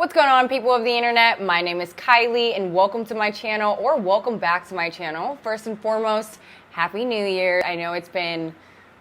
What's going on, people of the internet? My name is Kylie and welcome to my channel, or welcome back to my channel. First and foremost, Happy New Year. I know it's been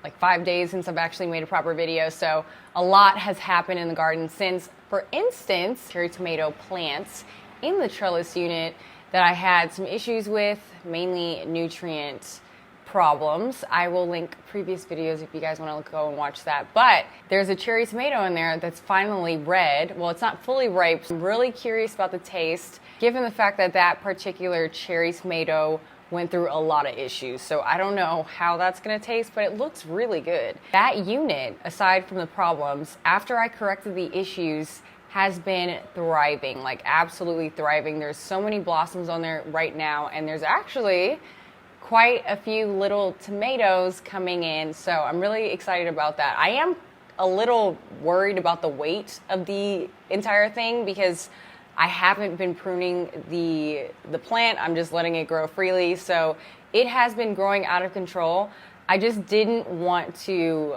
like 5 days since I've actually made a proper video, so a lot has happened in the garden since, for instance, cherry tomato plants in the trellis unit that I had some issues with, mainly nutrient problems. I will link previous videos if you guys want to go and watch that. But there's a cherry tomato in there that's finally red. Well, it's not fully ripe. So I'm really curious about the taste, given the fact that that particular cherry tomato went through a lot of issues. So I don't know how that's going to taste, but it looks really good. That unit, aside from the problems, after I corrected the issues, has been thriving, like absolutely thriving. There's so many blossoms on there right now, and there's actually quite a few little tomatoes coming in, so I'm really excited about that. I am a little worried about the weight of the entire thing because I haven't been pruning the plant. I'm just letting it grow freely, so it has been growing out of control. I just didn't want to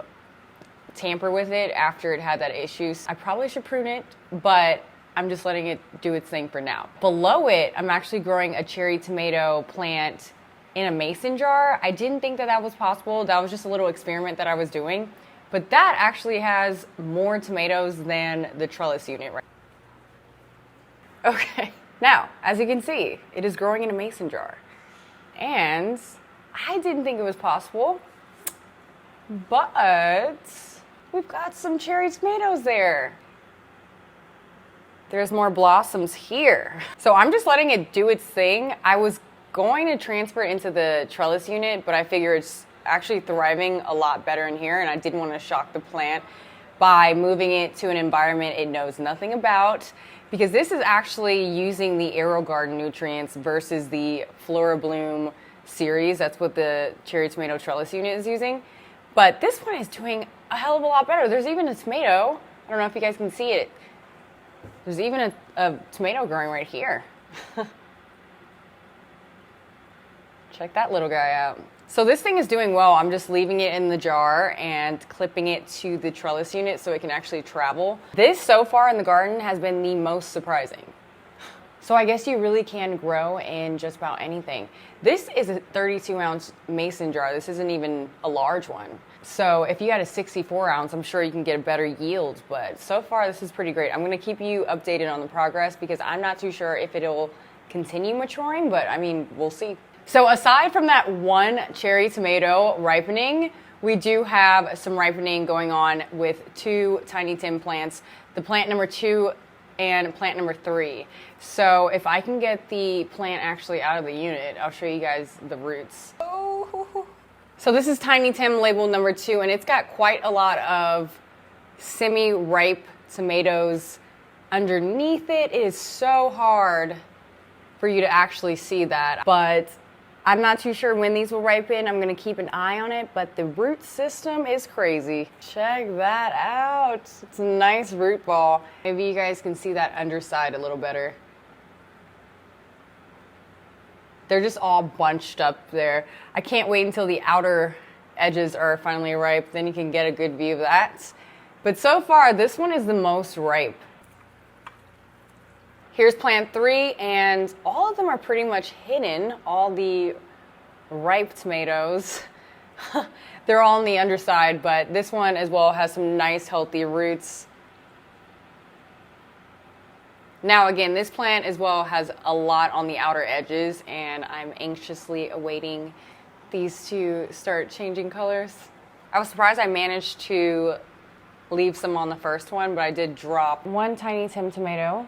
tamper with it after it had that issue. I probably should prune it, but I'm just letting it do its thing for now. Below it, I'm actually growing a cherry tomato plant in a mason jar. I didn't think that that was possible. That was just a little experiment that I was doing. But that actually has more tomatoes than the trellis unit right now. Okay, now, as you can see, it is growing in a mason jar. And I didn't think it was possible, but we've got some cherry tomatoes there. There's more blossoms here. So I'm just letting it do its thing. I was going to transfer it into the trellis unit, but I figure it's actually thriving a lot better in here, and I didn't want to shock the plant by moving it to an environment it knows nothing about, because this is actually using the AeroGarden nutrients versus the Flora Bloom series. That's what the cherry tomato trellis unit is using. But this one is doing a hell of a lot better. There's even a tomato. I don't know if you guys can see it. There's even a tomato growing right here. Check that little guy out. So this thing is doing well. I'm just leaving it in the jar and clipping it to the trellis unit so it can actually travel. This so far in the garden has been the most surprising. So I guess you really can grow in just about anything. This is a 32-ounce mason jar. This isn't even a large one. So if you had a 64-ounce, I'm sure you can get a better yield. But so far, this is pretty great. I'm going to keep you updated on the progress because I'm not too sure if it'll continue maturing, but I mean, we'll see. So aside from that one cherry tomato ripening, we do have some ripening going on with two Tiny Tim plants, the plant number 2 and plant number 3. So if I can get the plant actually out of the unit, I'll show you guys the roots. Oh. So this is Tiny Tim label number 2, and it's got quite a lot of semi-ripe tomatoes underneath it. It is so hard for you to actually see that, but I'm not too sure when these will ripen. I'm gonna keep an eye on it, but the root system is crazy. Check that out. It's a nice root ball. Maybe you guys can see that underside a little better. They're just all bunched up there. I can't wait until the outer edges are finally ripe, then you can get a good view of that. But so far, this one is the most ripe. Here's plant 3, and all of them are pretty much hidden, all the ripe tomatoes. They're all on the underside, but this one as well has some nice healthy roots. Now again, this plant as well has a lot on the outer edges, and I'm anxiously awaiting these to start changing colors. I was surprised I managed to leave some on the first one, but I did drop one Tiny Tim tomato.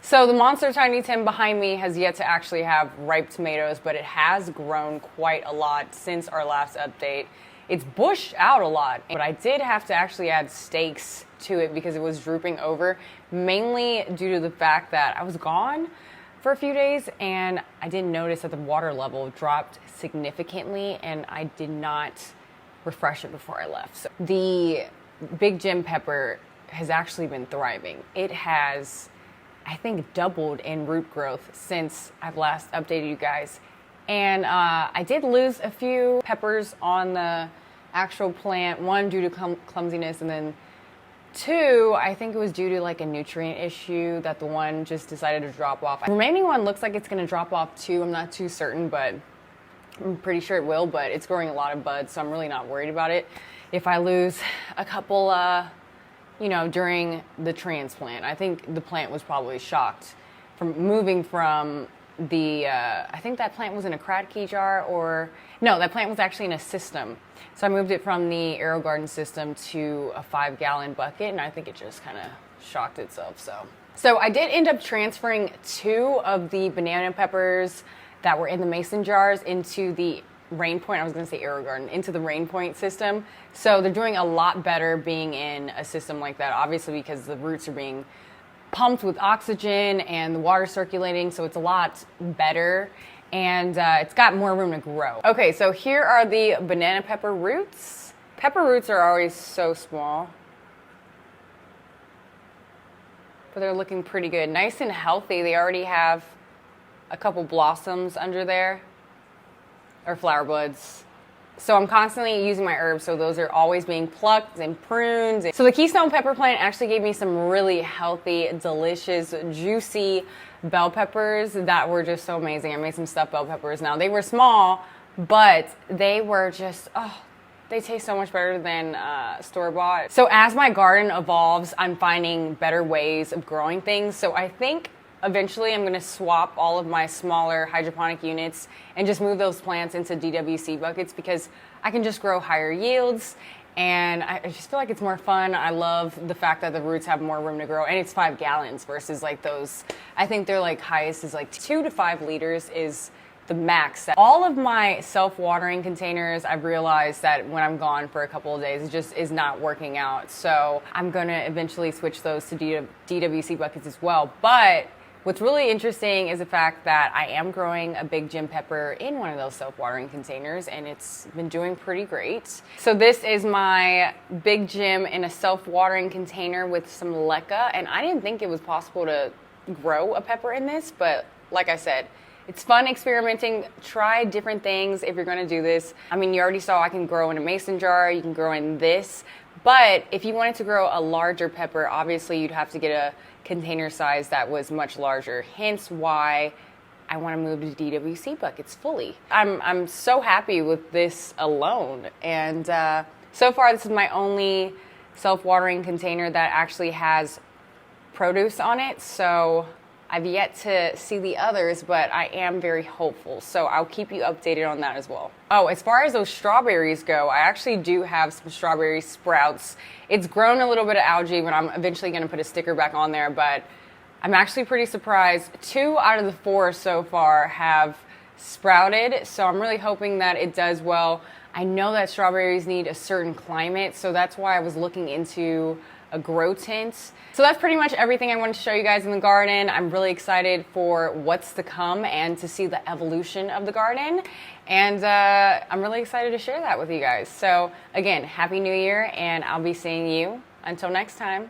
So the monster Tiny Tim behind me has yet to actually have ripe tomatoes, but it has grown quite a lot since our last update. It's bushed out a lot, but I did have to actually add stakes to it because it was drooping over, mainly due to the fact that I was gone for a few days and I didn't notice that the water level dropped significantly, and I did not refresh it before I left. So the Big Jim pepper has actually been thriving. It has, I think, doubled in root growth since I've last updated you guys. And I did lose a few peppers on the actual plant, one due to clumsiness, and then 2, I think it was due to like a nutrient issue that the one just decided to drop off. The remaining one looks like it's going to drop off too. I'm not too certain, but I'm pretty sure it will, but it's growing a lot of buds, so I'm really not worried about it. If I lose a couple, you know, during the transplant, I think the plant was probably shocked from moving from the, I think that plant was in a Kratky jar, or no, that plant was actually in a system. So I moved it from the AeroGarden system to a 5-gallon bucket, and I think it just kind of shocked itself. So I did end up transferring 2 of the banana peppers that were in the mason jars into the Rain Point. I was going to say AeroGarden, into the Rain Point system. So they're doing a lot better being in a system like that, obviously because the roots are being pumped with oxygen and the water circulating, so it's a lot better, and it's got more room to grow. Okay, so here are the banana pepper roots. Pepper roots are always so small, but they're looking pretty good. Nice and healthy. They already have a couple blossoms under there, or flower buds. So I'm constantly using my herbs, so those are always being plucked and pruned. So the Keystone pepper plant actually gave me some really healthy, delicious, juicy bell peppers that were just so amazing. I made some stuffed bell peppers. Now, they were small, but they were just, oh, they taste so much better than store-bought. So as my garden evolves, I'm finding better ways of growing things. So I think eventually I'm going to swap all of my smaller hydroponic units and just move those plants into DWC buckets, because I can just grow higher yields, and I just feel like it's more fun. I love the fact that the roots have more room to grow, and it's 5 gallons versus like those, I think they're like highest is like 2 to 5 liters is the max. All of my self-watering containers, I've realized that when I'm gone for a couple of days, it just is not working out. So I'm going to eventually switch those to DWC buckets as well. But what's really interesting is the fact that I am growing a big gym pepper in one of those self-watering containers, and it's been doing pretty great. So this is my big gym in a self-watering container with some leca, and I didn't think it was possible to grow a pepper in this, but like I said, it's fun experimenting. Try different things if you're going to do this. I mean, you already saw I can grow in a mason jar, you can grow in this, but if you wanted to grow a larger pepper, obviously you'd have to get a container size that was much larger, hence why I want to move to DWC buckets fully. I'm so happy with this alone, and so far this is my only self-watering container that actually has produce on it, so I've yet to see the others, but I am very hopeful, so I'll keep you updated on that as well. Oh, as far as those strawberries go, I actually do have some strawberry sprouts. It's grown a little bit of algae, but I'm eventually going to put a sticker back on there, but I'm actually pretty surprised. 2 out of the 4 so far have sprouted, so I'm really hoping that it does well. I know that strawberries need a certain climate, so that's why I was looking into a grow tent. So that's pretty much everything I wanted to show you guys in the garden. I'm really excited for what's to come and to see the evolution of the garden. And I'm really excited to share that with you guys. So again, Happy New Year, and I'll be seeing you until next time.